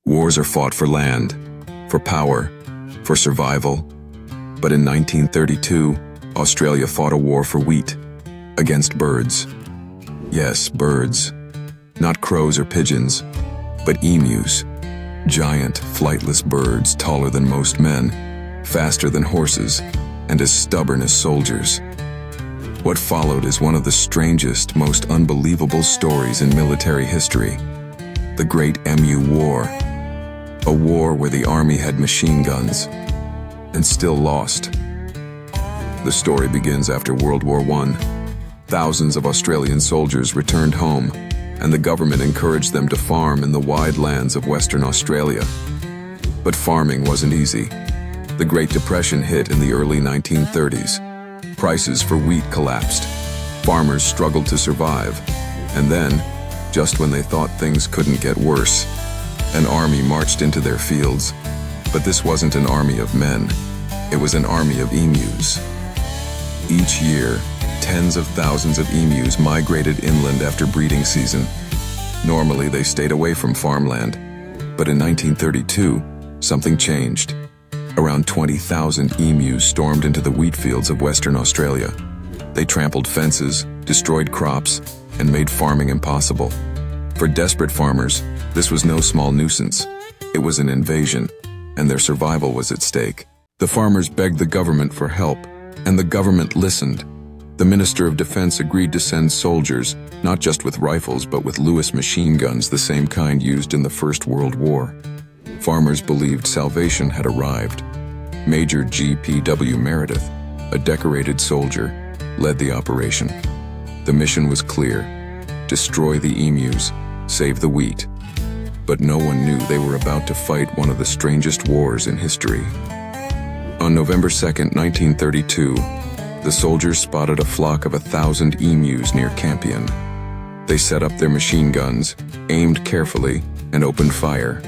Wars are fought for land, for power, for survival. But in 1932, Australia fought a war for wheat, against birds. Yes, birds. Not crows or pigeons, but emus. Giant, flightless birds taller than most men, faster than horses, and as stubborn as soldiers. What followed is one of the strangest, most unbelievable stories in military history. The Great Emu War. A war where the army had machine guns, and still lost. The story begins after World War I. Thousands of Australian soldiers returned home, and the government encouraged them to farm in the wide lands of Western Australia. But farming wasn't easy. The Great Depression hit in the early 1930s. Prices for wheat collapsed. Farmers struggled to survive. And then, just when they thought things couldn't get worse, an army marched into their fields. But this wasn't an army of men. It was an army of emus. Each year, tens of thousands of emus migrated inland after breeding season. Normally, they stayed away from farmland. But in 1932, something changed. Around 20,000 emus stormed into the wheat fields of Western Australia. They trampled fences, destroyed crops, and made farming impossible. For desperate farmers, this was no small nuisance. It was an invasion, and their survival was at stake. The farmers begged the government for help, and the government listened. The Minister of Defense agreed to send soldiers, not just with rifles but with Lewis machine guns, the same kind used in the First World War. Farmers believed salvation had arrived. Major G.P.W. Meredith, a decorated soldier, led the operation. The mission was clear: destroy the emus, save the wheat. But no one knew they were about to fight one of the strangest wars in history. On November 2, 1932, the soldiers spotted a flock of 1,000 emus near Campion. They set up their machine guns, aimed carefully, and opened fire.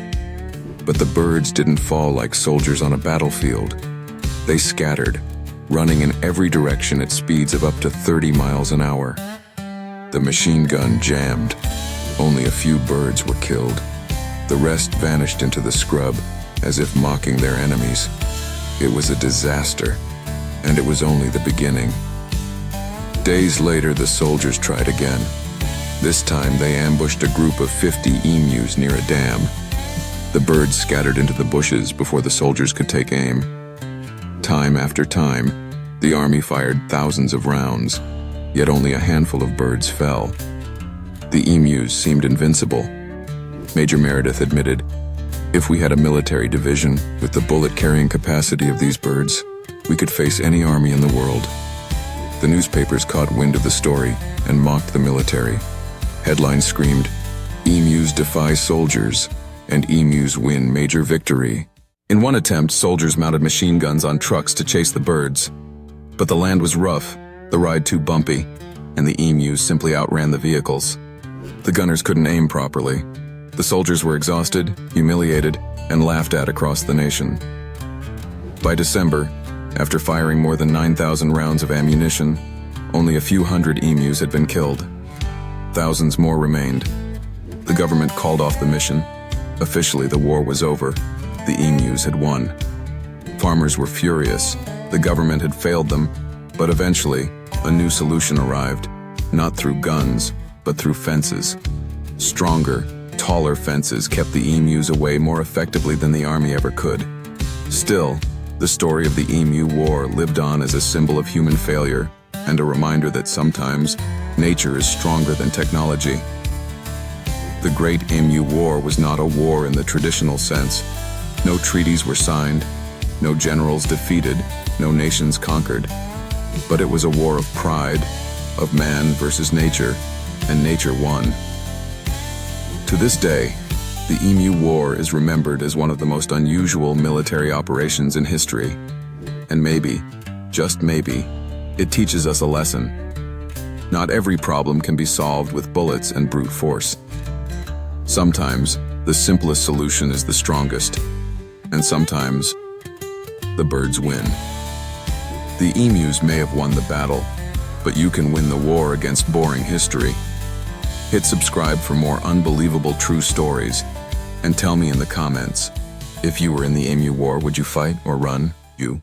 But the birds didn't fall like soldiers on a battlefield. They scattered, running in every direction at speeds of up to 30 miles an hour. The machine gun jammed. Only a few birds were killed. The rest vanished into the scrub, as if mocking their enemies. It was a disaster, and it was only the beginning. Days later, the soldiers tried again. This time, they ambushed a group of 50 emus near a dam. The birds scattered into the bushes before the soldiers could take aim. Time after time, the army fired thousands of rounds, yet only a handful of birds fell. The emus seemed invincible. Major Meredith admitted, "If we had a military division with the bullet-carrying capacity of these birds, we could face any army in the world." The newspapers caught wind of the story and mocked the military. Headlines screamed, "Emus defy soldiers," and emus win major victory. In one attempt, soldiers mounted machine guns on trucks to chase the birds. But the land was rough, the ride too bumpy, and the emus simply outran the vehicles. The gunners couldn't aim properly. The soldiers were exhausted, humiliated, and laughed at across the nation. By December, after firing more than 9,000 rounds of ammunition, only a few hundred emus had been killed. Thousands more remained. The government called off the mission. Officially, the war was over. The emus had won. Farmers were furious. The government had failed them. But eventually, a new solution arrived. Not through guns, but through fences. Stronger, taller fences kept the emus away more effectively than the army ever could. Still, the story of the Emu War lived on as a symbol of human failure and a reminder that sometimes nature is stronger than technology. The Great Emu War was not a war in the traditional sense. No treaties were signed, no generals defeated, no nations conquered. But it was a war of pride, of man versus nature, and nature won. To this day, the Emu War is remembered as one of the most unusual military operations in history. And maybe, just maybe, it teaches us a lesson. Not every problem can be solved with bullets and brute force. Sometimes, the simplest solution is the strongest, and sometimes, the birds win. The emus may have won the battle, but you can win the war against boring history. Hit subscribe for more unbelievable true stories, And tell me in the comments, if you were in the Emu War, would you fight or run? You.